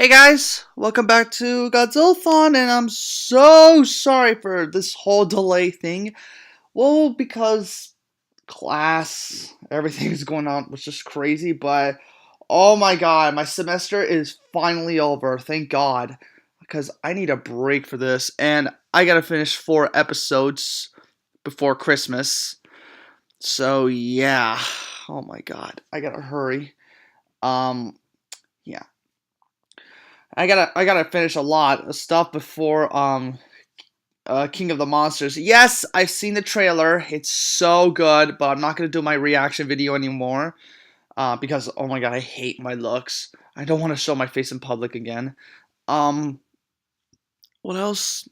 Hey guys, welcome back to Godzillathon, and I'm so sorry for this whole delay thing. Well, because class, everything is going on was just crazy, but oh my god, my semester is finally over, thank god. Because I need a break for this, and I gotta finish 4 episodes before Christmas. So yeah, oh my god, I gotta hurry. Yeah. I gotta finish a lot of stuff before King of the Monsters. Yes, I've seen the trailer. It's so good, but I'm not gonna do my reaction video anymore. Because oh my god, I hate my looks. I don't want to show my face in public again. Um, what else?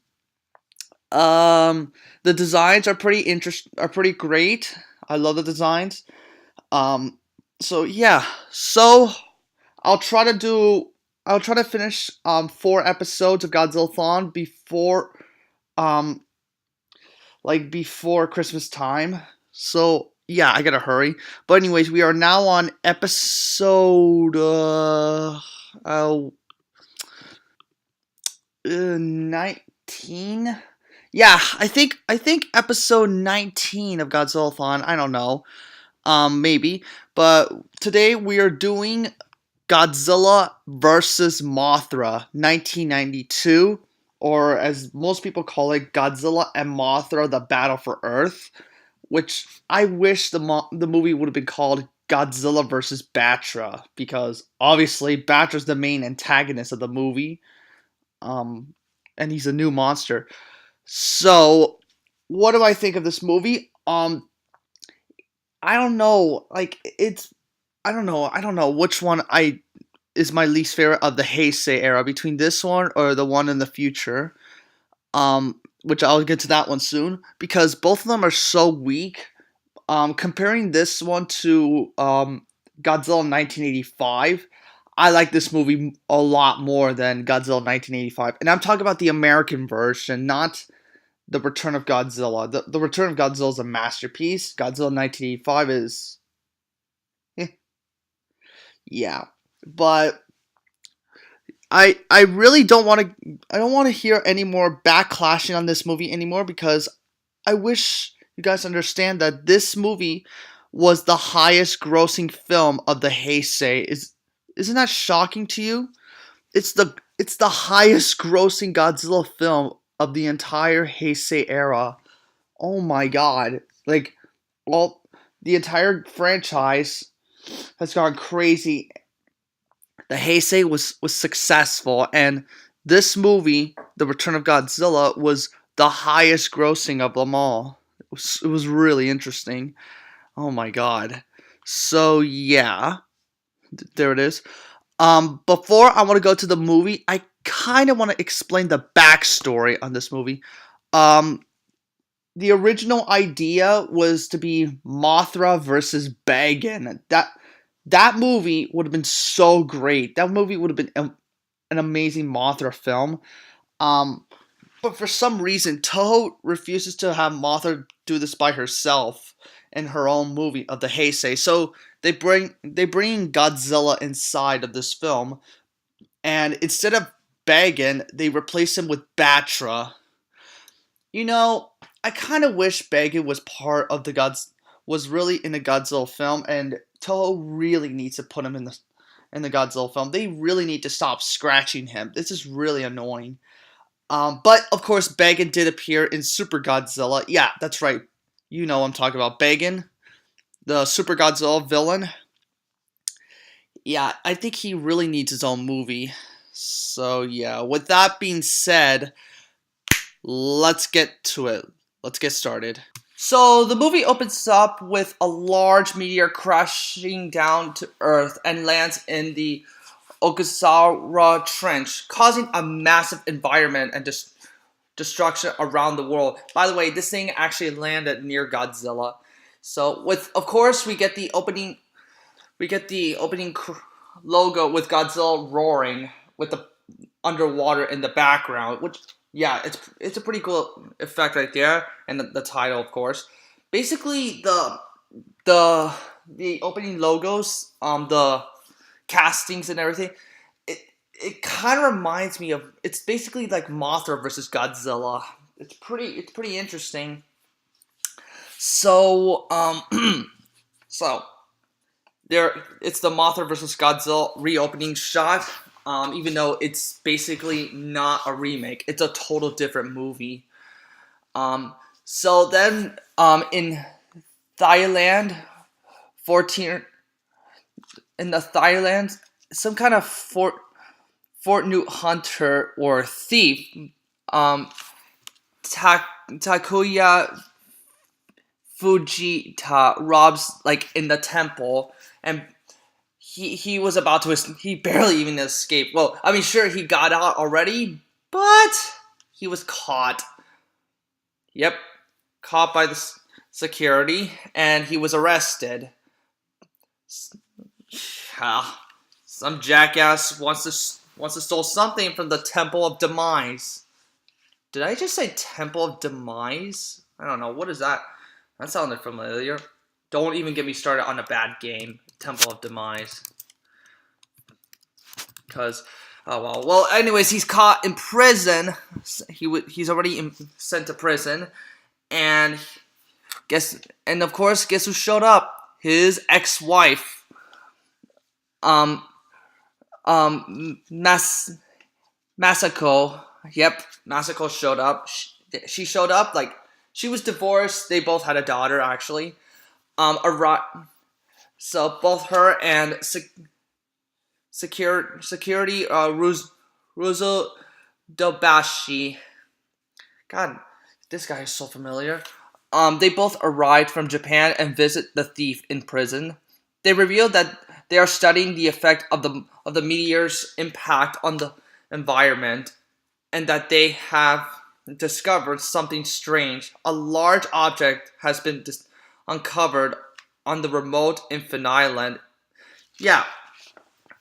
The designs are pretty great. I love the designs. Um, so yeah. So I'll try to do I'll try to finish 4 episodes of Godzillathon um before Christmas time. So yeah, I gotta hurry. But anyways, we are now on episode 19. Yeah, I think episode 19 of Godzillathon. I don't know. Maybe. But today we are doing Godzilla versus Mothra, 1992, or as most people call it, Godzilla and Mothra: The Battle for Earth, which I wish the movie would have been called Godzilla versus Batra, because obviously Batra's the main antagonist of the movie, um, and he's a new monster. So, what do I think of this movie? I don't know. I don't know which one I is my least favorite of the Heisei era, between this one or the one in the future. Which I'll get to that one soon, because both of them are so weak. Comparing this one to Godzilla 1985, I like this movie a lot more than Godzilla 1985, and I'm talking about the American version, not the Return of Godzilla. The Return of Godzilla is a masterpiece. Godzilla 1985 is, eh, yeah, but I really don't want to hear any more backlashing on this movie anymore, because I wish you guys understand that this movie was the highest grossing film of the Heisei. Isn't that shocking to you? It's the highest grossing Godzilla film of the entire Heisei era. Oh my god. Like, all the entire franchise has gone crazy. The Heisei was successful, and this movie, The Return of Godzilla, was the highest grossing of them all. It was really interesting. Oh my god. So yeah, there it is. Before I want to go to the movie, I kind of want to explain the backstory on this movie. Um, the original idea was to be Mothra versus Bagan. That movie would have been so great. That movie would have been an amazing Mothra film. Um, but for some reason, Toho refuses to have Mothra do this by herself in her own movie of the Heisei. So they bring Godzilla inside of this film, and instead of Bagan, they replace him with Batra. You know, I kind of wish Bagan was part of the was really in the Godzilla film, and Toho really needs to put him in the Godzilla film. They really need to stop scratching him. This is really annoying. But of course, Bagan did appear in Super Godzilla. Yeah, that's right. You know I'm talking about Bagan, the Super Godzilla villain. Yeah, I think he really needs his own movie. So yeah, with that being said, let's get to it. Let's get started. So the movie opens up with a large meteor crashing down to Earth and lands in the Okasawa Trench, causing a massive environment and destruction around the world. By the way, this thing actually landed near Godzilla. So of course, we get the opening logo with Godzilla roaring with the underwater in the background, which, yeah, it's a pretty cool effect right there, and the title, of course. Basically, the opening logos, the castings and everything, it it kind of reminds me of. It's basically like Mothra versus Godzilla. It's pretty interesting. So so it's the Mothra versus Godzilla reopening shot. Even though it's basically not a remake, it's a total different movie. So then in Thailand, 14 in the Thailand, some kind of Fort Newt hunter or thief, Takuya Fujita robs like in the temple, and he was about to he barely even escaped. Well, I mean, sure he got out already, but he was caught. Yep, caught by the security, and he was arrested. Some jackass wants to steal something from the Temple of Demise. Did I just say Temple of Demise? I don't know. What is that? That sounded familiar. Don't even get me started on a bad game, Temple of Demise. Because, oh well. Well, anyways, he's caught in prison. He's already sent to prison, and of course, guess who showed up? His ex-wife. Masako. Yep, Masako showed up. She showed up like she was divorced. They both had a daughter, actually. So both her and security Ruzo Dobashi. God, this guy is so familiar. They both arrived from Japan and visit the thief in prison. They revealed that they are studying the effect of the meteor's impact on the environment, and that they have discovered something strange. A large object has been uncovered on the remote Infinite Island. Yeah,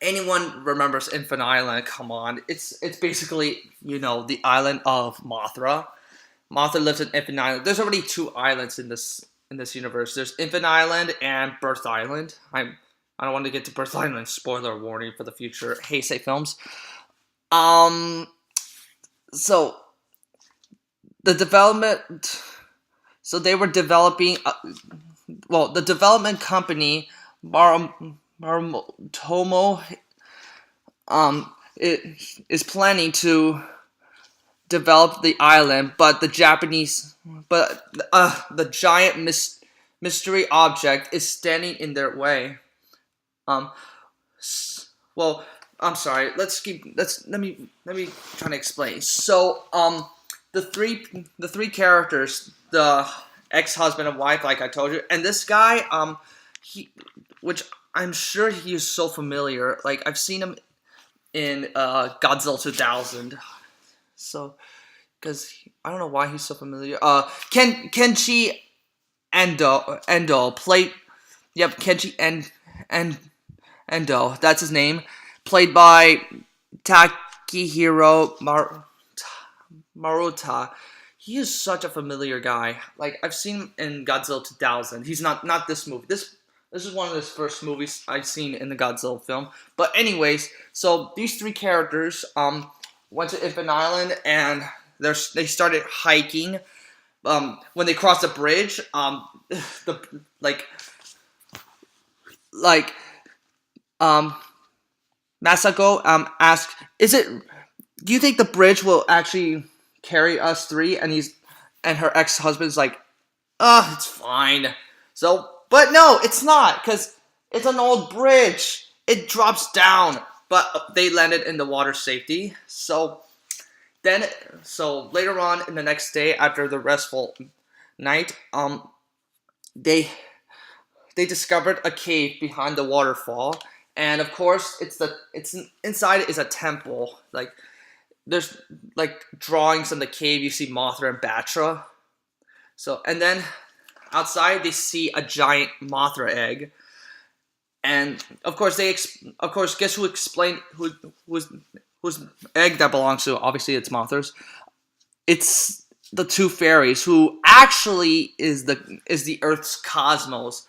anyone remembers Infinite Island? Come on, it's basically the island of Mothra. Mothra lives in Infinite Island. There's already two islands in this universe. There's Infinite Island and Birth Island. I don't want to get to Birth Island. Spoiler warning for the future Heisei films. So the development. So they were developing. The development company Marumoto is planning to develop the island, but the giant mystery object is standing in their way. Well, I'm sorry. Let me try to explain. So, the three characters, the ex-husband and wife, like I told you, and this guy, which I'm sure he is so familiar. Like I've seen him in Godzilla 2000. So, because I don't know why he's so familiar. Kenshi Endo played. Yep, Kenshi Endo. That's his name. Played by Takehiro Maruta. He is such a familiar guy. Like I've seen him in Godzilla 2000. He's not this movie. This is one of his first movies I've seen in the Godzilla film. But anyways, so these three characters went to Infinite Island and they started hiking. When they crossed the bridge, Masako asked, do you think the bridge will actually carry us three? And her ex-husband's like, it's fine. So, but no, it's not, because it's an old bridge. It drops down, but they landed in the water safety. So later on in the next day, after the restful night, they discovered a cave behind the waterfall. And of course, inside is a temple. Like there's like drawings in the cave. You see Mothra and Batra. So and then outside they see a giant Mothra egg. And of course guess who explained whose egg that belongs to? Obviously, it's Mothra's. It's the two fairies who actually is the Earth's cosmos.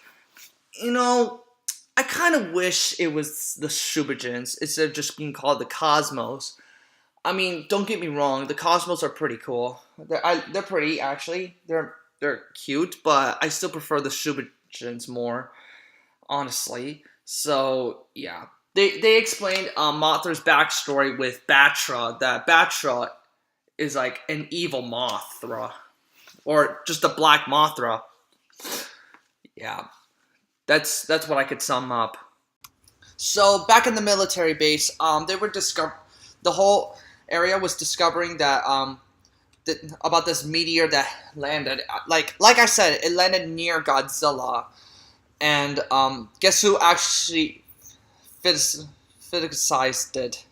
I kind of wish it was the Shubijins instead of just being called the Cosmos. I mean, don't get me wrong, the Cosmos are pretty cool. They're pretty actually. They're cute, but I still prefer the Shubijins more, honestly. So yeah, they explained Mothra's backstory with Battra. That Battra is like an evil Mothra, or just a black Mothra. Yeah, that's what I could sum up. So back in the military base, they were the whole area was discovering that about this meteor that landed. Like I said, it landed near Godzilla, and guess who actually physicized it?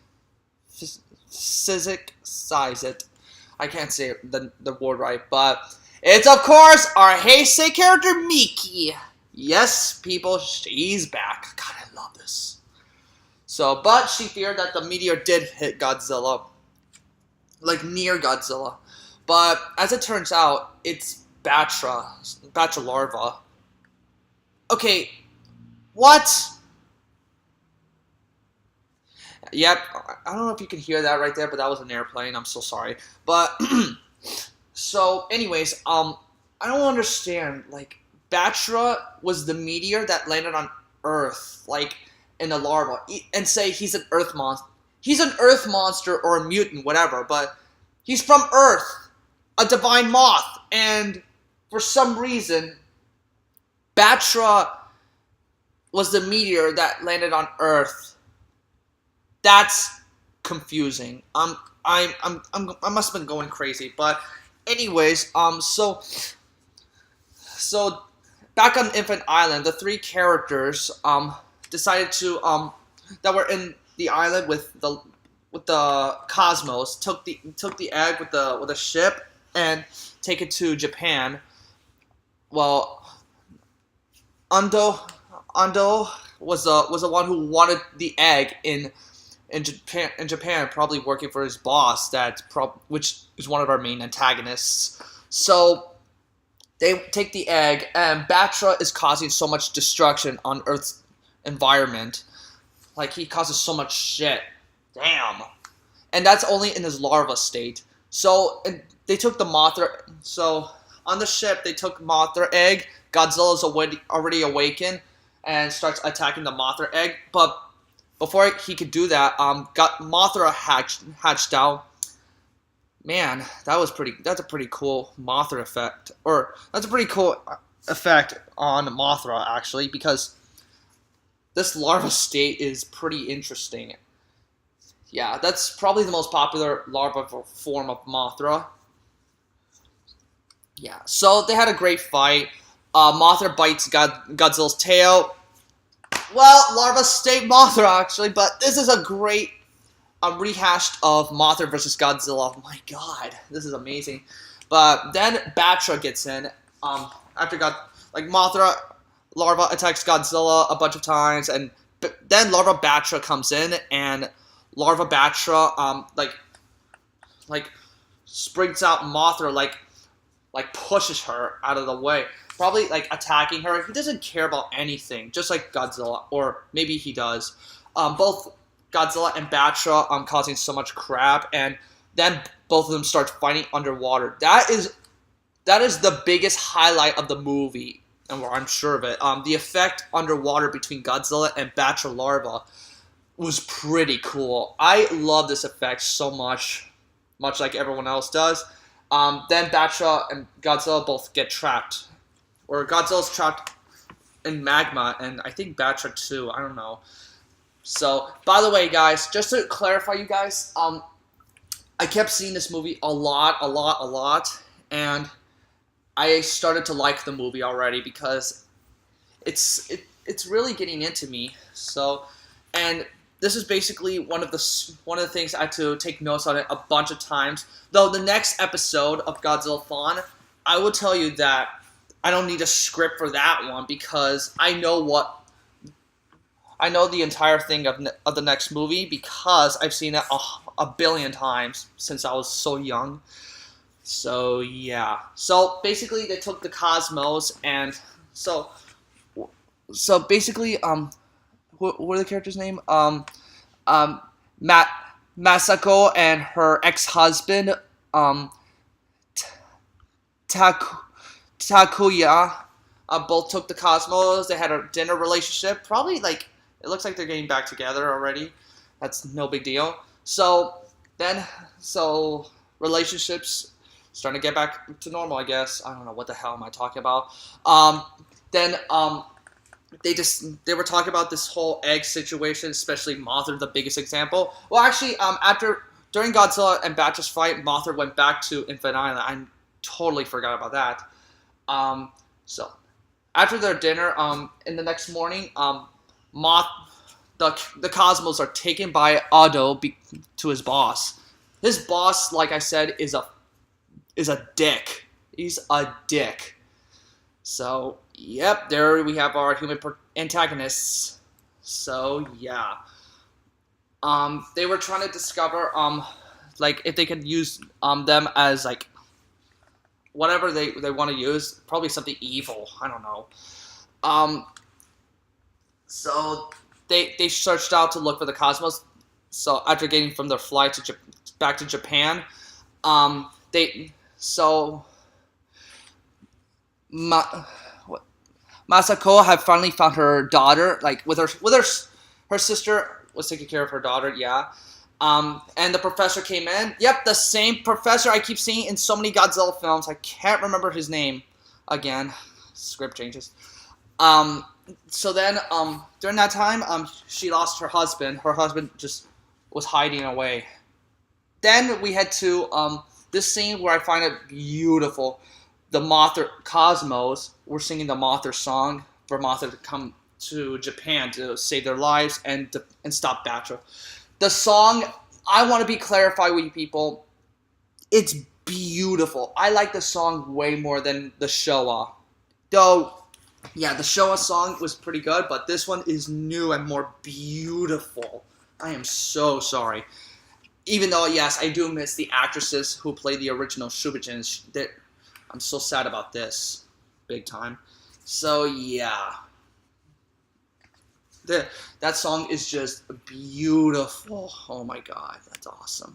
Physicized it. I can't say the word right, but it's of course our Heisei character Miki. Yes, people, she's back. God, I love this. So, but she feared that the meteor did hit Godzilla, like near Godzilla. But as it turns out, it's Batra larva. Okay, what? Yep, I don't know if you can hear that right there, but that was an airplane. I'm so sorry. But so, anyways, I don't understand. Like, Batra was the meteor that landed on Earth, like in a larva, and say he's an Earth monster. He's an Earth monster or a mutant, whatever. But he's from Earth, a divine moth, and for some reason, Batra was the meteor that landed on Earth. That's confusing. I must have been going crazy, but anyways, so back on Infant Island, the three characters decided to that were in the island with the Cosmos took the egg with the ship and take it to Japan. Well, Ando was the one who wanted the egg in Japan, probably working for his boss, which is one of our main antagonists. So they take the egg, and Batra is causing so much destruction on Earth's environment. Like, he causes so much shit. Damn. And that's only in his larva state. So they took the Mothra. So on the ship, they took Mothra egg. Godzilla's already awakened and starts attacking the Mothra egg. But before he could do that, Mothra hatched out. Man, that's a pretty cool Mothra effect. Or that's a pretty cool effect on Mothra, actually, because this larva state is pretty interesting. Yeah, that's probably the most popular larva form of Mothra. Yeah, so they had a great fight. Mothra bites Godzilla's tail. Well, larva state Mothra, actually, but this is a great rehashed of Mothra versus Godzilla. Oh my god, this is amazing. But then Batra gets in. After Mothra larva attacks Godzilla a bunch of times, and then larva Batra comes in, and larva Batra like springs out Mothra, like pushes her out of the way, probably like attacking her. He doesn't care about anything, just like Godzilla, or maybe he does. Both Godzilla and Batra causing so much crap, and then both of them start fighting underwater. That is the biggest highlight of the movie, and I'm sure of it. The effect underwater between Godzilla and Batra larva was pretty cool. I love this effect so much like everyone else does. Then Batra and Godzilla both get trapped, or Godzilla's trapped in magma, and I think Batra too. I don't know. So, by the way, guys, just to clarify, you guys, I kept seeing this movie a lot, and I started to like the movie already because it's really getting into me. So, and this is basically one of the things I had to take notes on it a bunch of times. Though the next episode of Godzillathon, I will tell you that I don't need a script for that one because I know the entire thing of the next movie because I've seen it a billion times since I was so young. So yeah. So basically, they took the Cosmos, and so basically what are the characters' name? Um, Matt Masako and her ex-husband, um, Taku, Takuya, both took the Cosmos. They had a dinner relationship. Probably like it looks like they're getting back together already. That's no big deal. So relationships starting to get back to normal. I guess I don't know what the hell am I talking about. Then they were talking about this whole egg situation, especially Mothra, the biggest example. Well, actually, during Godzilla and Batra's fight, Mothra went back to Infinite Island. I totally forgot about that. So after their dinner, in the next morning, the Cosmos are taken by Ado to his boss. His boss, like I said, is a dick. He's a dick. So, yep, there we have our human antagonists. So, yeah. They were trying to discover, like, if they could use them as, like, whatever they want to use. Probably something evil. I don't know. So, they searched out to look for the Cosmos. So, after getting from their flight back to Japan, Masako had finally found her daughter, like with her sister was taking care of her daughter, yeah. And the professor came in. Yep, the same professor I keep seeing in so many Godzilla films. I can't remember his name. Again, script changes. So then, during that time, she lost her husband. Her husband just was hiding away. Then we head to this scene where I find it beautiful. The Mothra Cosmos were singing the Mothra song for Mothra to come to Japan to save their lives and stop Batra. The song, I want to be clarified with you people, it's beautiful. I like the song way more than the Showa. Though, yeah, the Showa song was pretty good, but this one is new and more beautiful. I am so sorry. Even though, yes, I do miss the actresses who played the original Shubijins. I'm so sad about this. Big time. So, yeah. That song is just beautiful. Oh my god, that's awesome.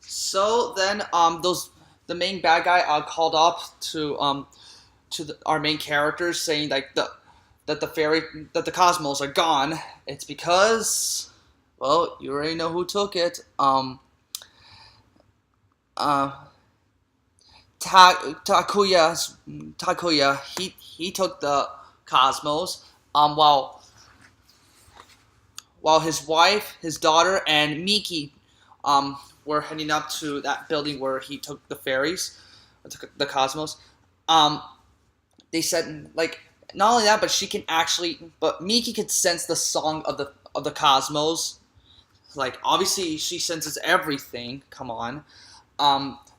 So then, the main bad guy called up to our main characters, saying like that the Cosmos are gone. It's because, well, you already know who took it. Takuya, he took the Cosmos. While his wife, his daughter, and Miki, were heading up to that building where he took the ferries, took the Cosmos. They said like not only that, but Miki could sense the song of the Cosmos. Like obviously she senses everything. Come on.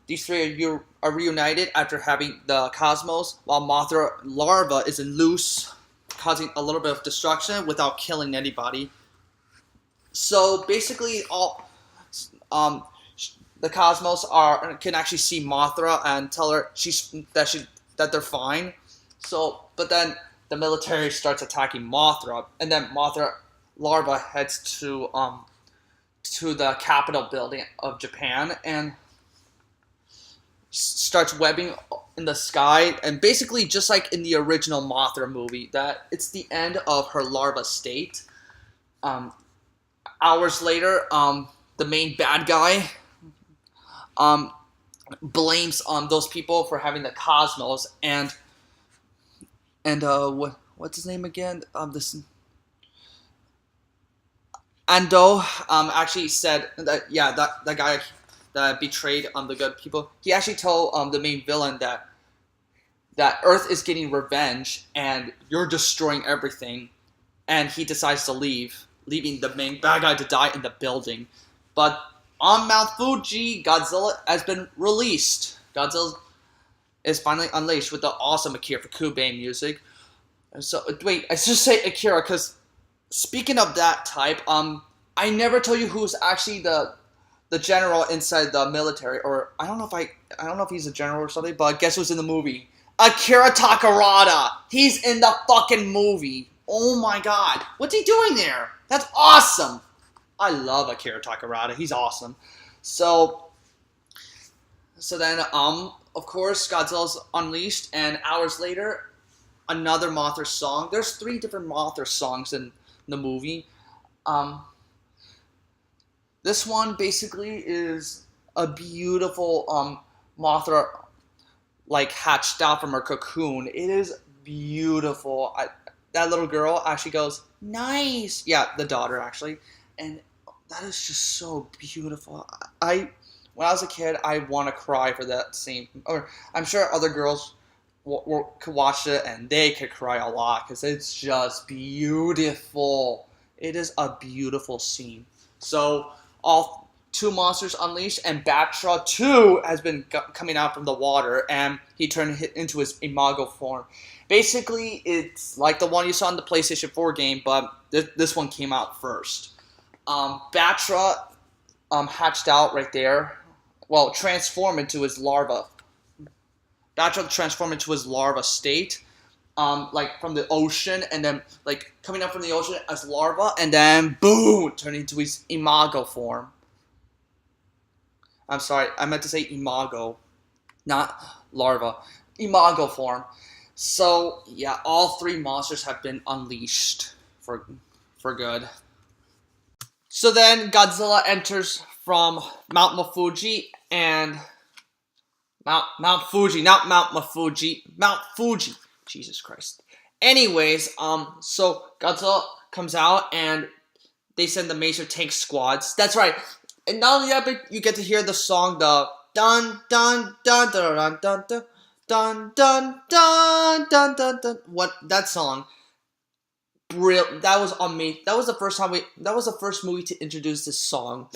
These three are reunited after having the Cosmos, while Mothra larva is loose, causing a little bit of destruction without killing anybody. So basically, the Cosmos can actually see Mothra and tell her that they're fine. So, but then the military starts attacking Mothra, and then Mothra larva heads to the capital building of Japan and starts webbing in the sky, and basically just like in the original Mothra movie, that it's the end of her larva state. Hours later, the main bad guy blames those people for having the Cosmos, and what's his name again? This Ando actually said that that guy that betrayed the good people. He actually told the main villain that Earth is getting revenge and you're destroying everything, and he decides to leave, leaving the main bad guy to die in the building. But on Mount Fuji, Godzilla has been released. Godzilla is finally unleashed with the awesome Akira Fukube music. So wait, I should say Akira because speaking of that type, I never told you who's actually the general inside the military, or I don't know if he's a general or something, but guess who's in the movie? Akira Takarada. He's in the fucking movie. Oh my god, what's he doing there? That's awesome. I love Akira Takarada. He's awesome. So then, of course, Godzilla's unleashed, and hours later, another Mothra song. There's 3 different Mothra songs in the movie. This one basically is a beautiful Mothra, like, hatched out from her cocoon. It is beautiful. That little girl actually goes, nice. Yeah, the daughter actually, and that is just so beautiful. When I was a kid, I want to cry for that scene. Or I'm sure other girls could watch it and they could cry a lot because it's just beautiful. It is a beautiful scene. So all 2 monsters unleashed, and Batra too has been coming out from the water, and he turned into his imago form. Basically, it's like the one you saw in the PlayStation 4 game, but this one came out first. Batra hatched out right there. Well, transformed into his larva. Batra transformed into his larva state, like from the ocean, and then like coming up from the ocean as larva, and then boom, turned into his imago form. I'm sorry, I meant to say imago, not larva. Imago form. So yeah, all 3 monsters have been unleashed for good. So then Godzilla enters from Mount Mafuji and Mount Fuji, not Mount Mafuji, Mount Fuji. Jesus Christ. Anyways, so Godzilla comes out and they send the Major Tank Squads. That's right. And not only that, but you get to hear the song, the dun dun dun dun dun dun dun dun dun dun dun dun dun. What that song? Brilliant. That was amazing. That was the first time that was the first movie to introduce this song.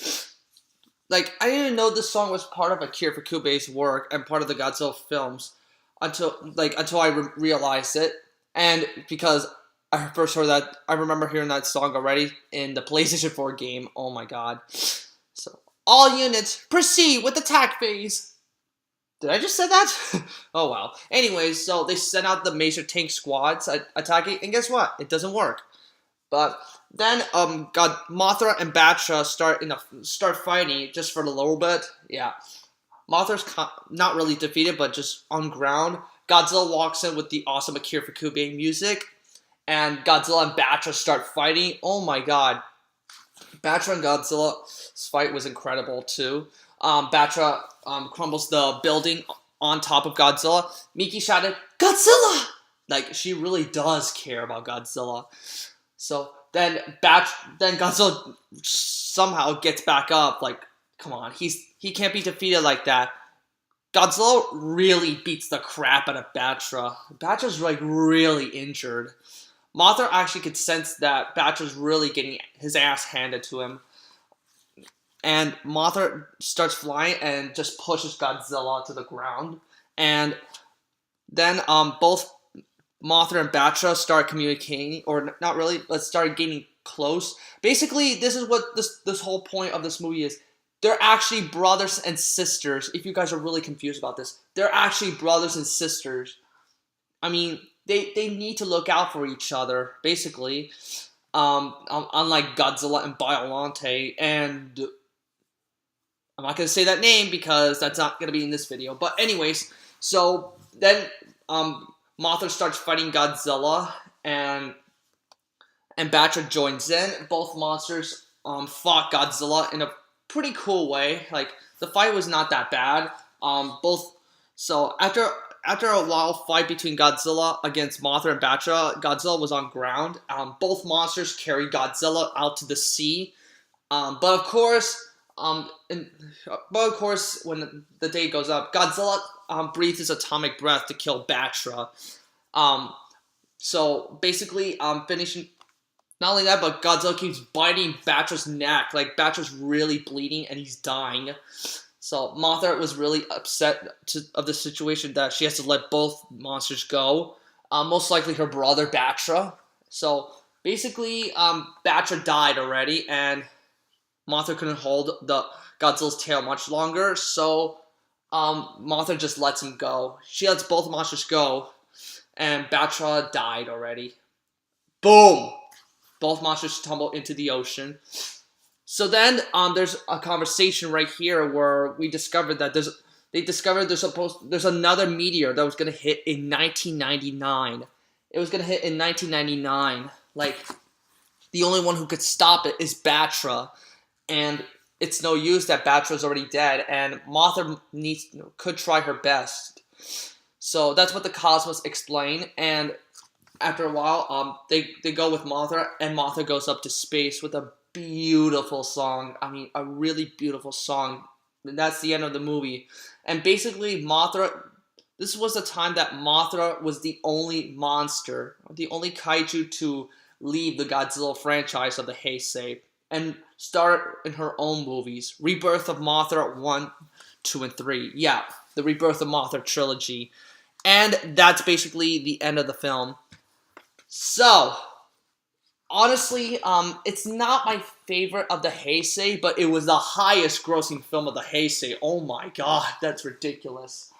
Like, I didn't even know this song was part of Akira Fukube's work and part of the Godzilla films until I realized it. And because I first heard that, I remember hearing that song already in the PlayStation 4 game. Oh my god. So, all units, proceed with attack phase. Did I just say that? Oh wow. Anyways, so they sent out the Major Tank Squads attacking, and guess what? It doesn't work. But then Mothra and Batra start fighting just for a little bit. Yeah. Mothra's not really defeated, but just on ground. Godzilla walks in with the awesome Akira Fukube music, and Godzilla and Batra start fighting. Oh my god. Batra and Godzilla's fight was incredible too. Batra crumbles the building on top of Godzilla. Miki shouted, Godzilla! Like, she really does care about Godzilla. So then Godzilla somehow gets back up. Like, come on, he can't be defeated like that. Godzilla really beats the crap out of Batra. Batra's like really injured. Mothra actually could sense that Batra's really getting his ass handed to him. And Mothra starts flying and just pushes Godzilla to the ground. And then both Mothra and Batra start communicating, or not really, but start getting close. Basically, this is what this whole point of this movie is. They're actually brothers and sisters. If you guys are really confused about this, they're actually brothers and sisters. I mean, they need to look out for each other, basically. Unlike Godzilla and Biollante, and I'm not going to say that name because that's not going to be in this video. But anyways, so then Mothra starts fighting Godzilla, and Batra joins in. Both monsters fought Godzilla in a pretty cool way. Like, the fight was not that bad. So after a wild fight between Godzilla against Mothra and Batra, Godzilla was on ground. Both monsters carried Godzilla out to the sea. But of course, when the day goes up, Godzilla breathes his atomic breath to kill Batra. So basically, finishing. Not only that, but Godzilla keeps biting Batra's neck. Like, Batra's really bleeding and he's dying. So Mothra was really upset of the situation that she has to let both monsters go. Most likely her brother Batra. So basically, Batra died already, and Mothra couldn't hold the Godzilla's tail much longer. So Mothra just lets him go. She lets both monsters go, and Batra died already. boom! Both monsters tumble into the ocean. So then, there's a conversation right here where we discovered that there's another meteor that was gonna hit in 1999. It was gonna hit in 1999. Like, the only one who could stop it is Batra, and it's no use that Batra's already dead, and Mothra could try her best. So that's what the Cosmos explain, and after a while, they go with Mothra, and Mothra goes up to space with a beautiful song. I mean, a really beautiful song. And that's the end of the movie. And basically, this was the time that Mothra was the only monster, the only kaiju to leave the Godzilla franchise of the Heisei and start in her own movies. Rebirth of Mothra 1, 2, and 3. Yeah, the Rebirth of Mothra trilogy. And that's basically the end of the film. So, honestly, it's not my favorite of the Heisei, but it was the highest grossing film of the Heisei. Oh my god, that's ridiculous.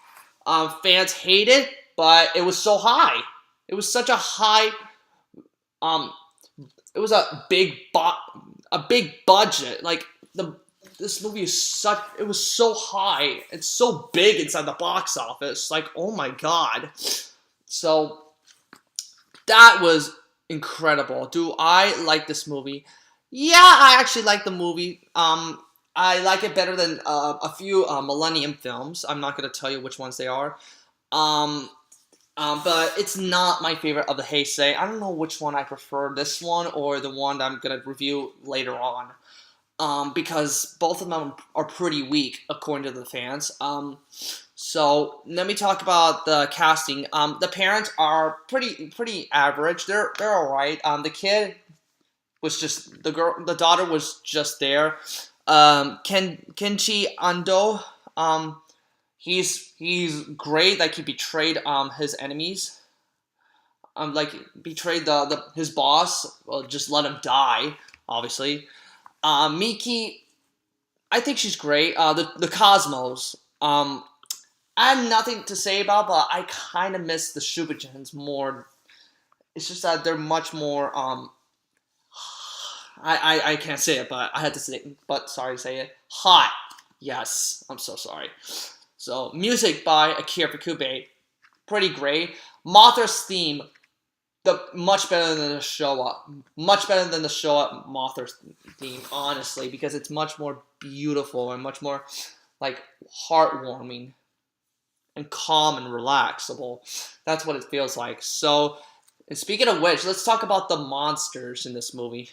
Fans hate it, but it was so high. It was such a high, it was a big budget. Like, this movie it was so high. It's so big inside the box office. Like, oh my god. So, that was incredible. Do I like this movie? Yeah, I actually like the movie. I like it better than a few Millennium films. I'm not going to tell you which ones they are. But it's not my favorite of the Heisei. I don't know which one I prefer, this one or the one that I'm going to review later on. Because both of them are pretty weak, according to the fans. So let me talk about the casting. The parents are pretty average. They're alright. The kid was just the daughter was just there. Kenshi Ando. He's great. Like, he betrayed his enemies. Like, betrayed his boss. Well, just let him die. Obviously. Miki, I think she's great. The Cosmos. I have nothing to say about, but I kind of miss the Shubijins more. It's just that they're much more, I can't say it, but I had to say it, but sorry to say it. Hot. Yes, I'm so sorry. So, music by Akira Fukube. Pretty great. Mothra's theme, much better than the Showa. Much better than the Showa Mothra's theme, honestly, because it's much more beautiful and much more, like, heartwarming and calm and relaxable. That's what it feels like. So, and speaking of which, let's talk about the monsters in this movie.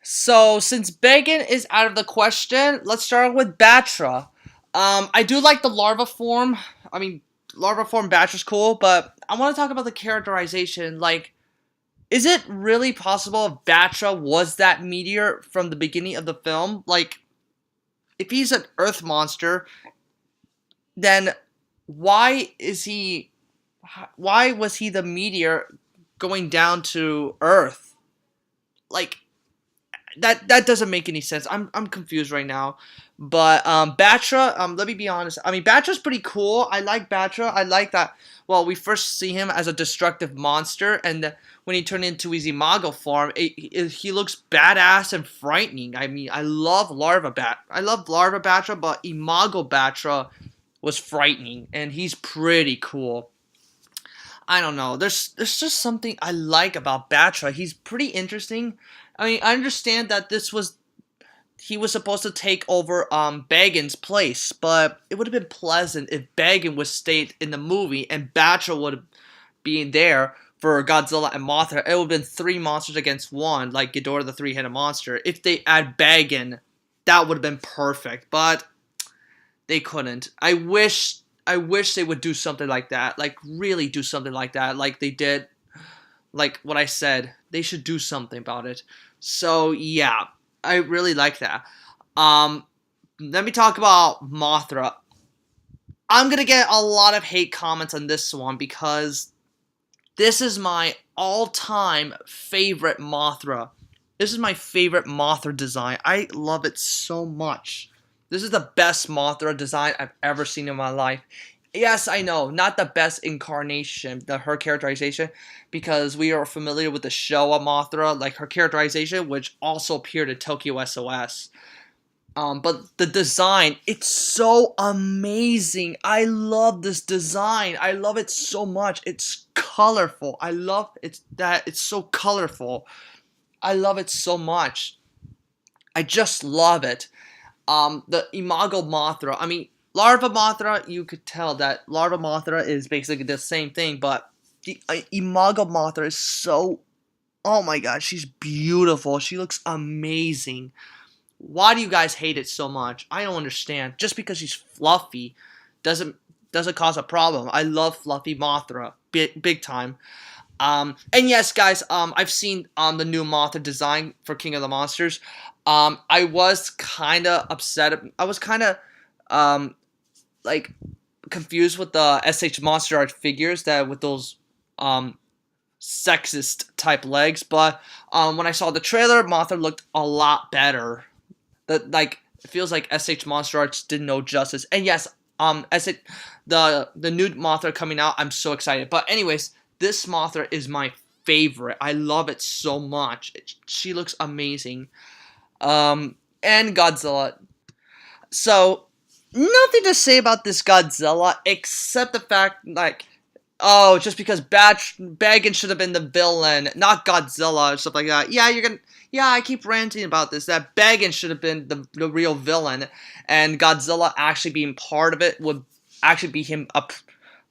So, since Bagan is out of the question, let's start with Batra. I do like the larva form. I mean, larva form Batra's cool, but I want to talk about the characterization. Like, is it really possible if Batra was that meteor from the beginning of the film? Like, if he's an Earth monster, then why was he the meteor going down to Earth? Like, that doesn't make any sense. I'm confused right now. But Batra, let me be honest. I mean, Batra's pretty cool. I like Batra. I like that. Well, we first see him as a destructive monster, and when he turned into his Imago form, he looks badass and frightening. I mean, I love Larva Batra, but Imago Batra was frightening, and he's pretty cool. I don't know. There's just something I like about Batra. He's pretty interesting. I mean, I understand that he was supposed to take over Bagan's place, but it would have been pleasant if Bagan was stayed in the movie and Batra would have been there for Godzilla and Mothra. It would have been 3 monsters against 1, like Ghidorah the Three-Headed Monster. If they add Bagan, that would have been perfect, but they couldn't. I wish they would do something like that, like really do something like that, like they did, like what I said. They should do something about it. So yeah, I really like that. Let me talk about Mothra. I'm gonna get a lot of hate comments on this one because this is my all-time favorite Mothra. This is my favorite Mothra design. I love it so much. This is the best Mothra design I've ever seen in my life. Yes, I know, not the best incarnation, her characterization, because we are familiar with the show of Mothra, like her characterization, which also appeared in Tokyo SOS. But the design, it's so amazing. I love this design. I love it so much. It's colorful. I love it that it's so colorful. I love it so much. I just love it. The Imago Mothra. I mean, Larva Mothra, you could tell that Larva Mothra is basically the same thing, but the Imago Mothra is so. Oh my god, she's beautiful. She looks amazing. Why do you guys hate it so much? I don't understand. Just because she's fluffy doesn't cause a problem. I love fluffy Mothra, big time. And yes, guys, I've seen the new Mothra design for King of the Monsters. I was kind of upset. I was kind of like confused with the SH Monster Art figures that with those sexist type legs. But when I saw the trailer, Mothra looked a lot better. Like it feels like SH Monster Arts did no justice. And yes, SH the new Mothra coming out, I'm so excited. But anyways, this Mothra is my favorite. I love it so much. She looks amazing. And Godzilla. So nothing to say about this Godzilla except the fact like, oh, just because Bagan should have been the villain, not Godzilla or stuff like that. Yeah, I keep ranting about this, that Bagan should have been the real villain, and Godzilla actually being part of it would actually be him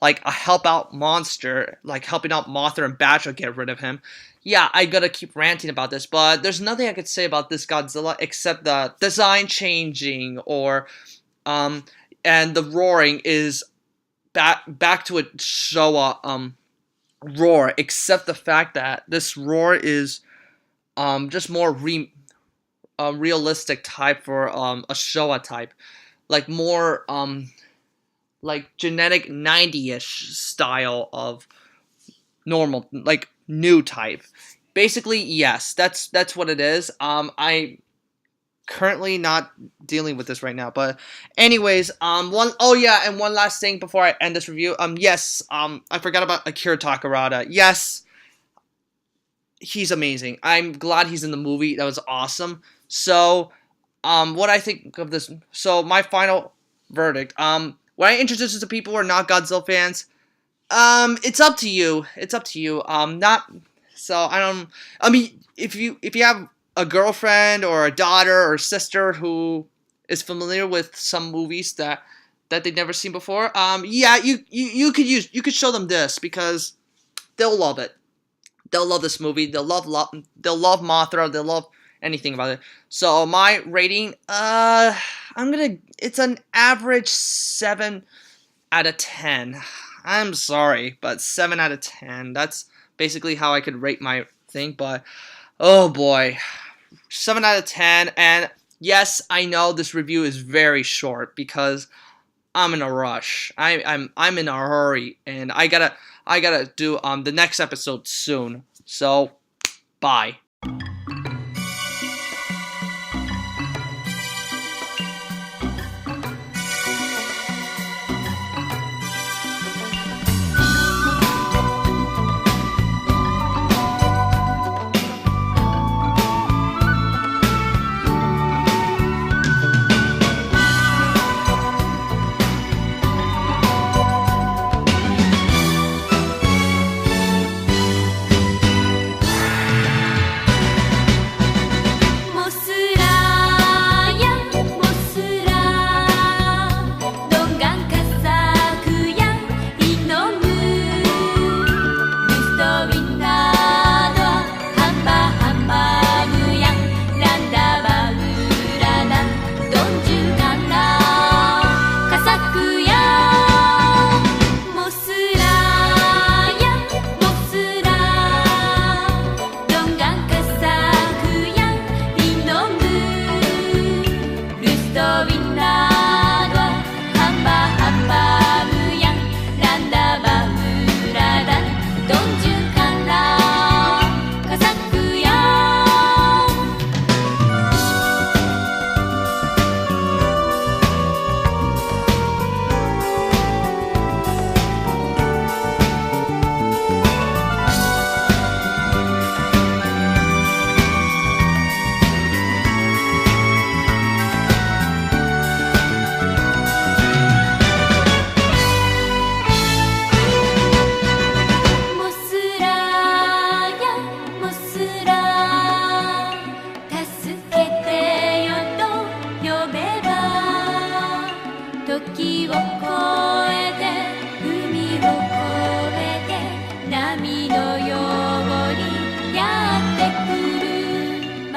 like a help out monster, like helping out Mothra and Batra get rid of him. Yeah, I gotta keep ranting about this, but there's nothing I could say about this Godzilla except the design changing or, and the roaring is back to a Showa roar, except the fact that this roar is just more realistic type for a Showa type, like more like genetic 90-ish style of normal, like new type. Basically, yes, that's what it is. I currently not dealing with this right now, but anyways, and one last thing before I end this review. Yes, I forgot about Akira Takarada. Yes, he's amazing. I'm glad he's in the movie. That was awesome. So, what I think of this. So, my final verdict. When I introduce this to people who are not Godzilla fans, it's up to you. It's up to you. Not. So I don't. I mean, if you have a girlfriend or a daughter or sister who is familiar with some movies that they've never seen before, yeah, you could show them this because they'll love it. They'll love this movie. They'll love Mothra. They'll love anything about it. So my rating, it's an average 7 out of 10. I'm sorry, but 7 out of 10. That's basically how I could rate my thing. But oh boy, 7 out of 10. And yes, I know this review is very short because I'm in a rush. I'm in a hurry, and I gotta do the next episode soon. So bye.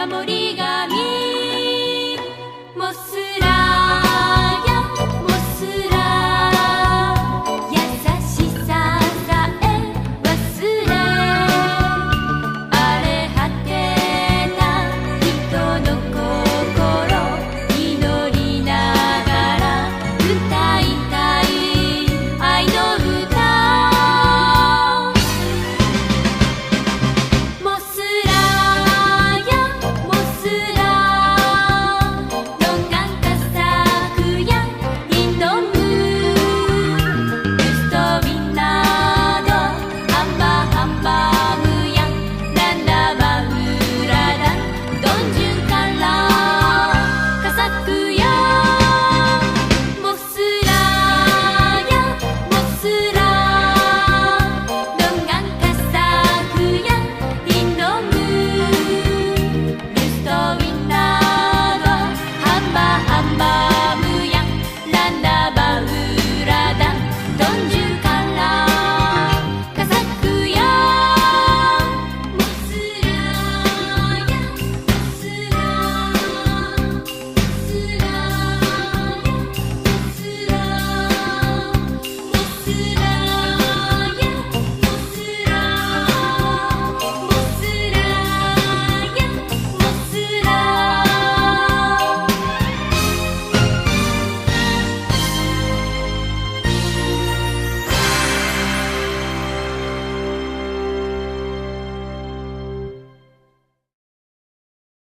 森が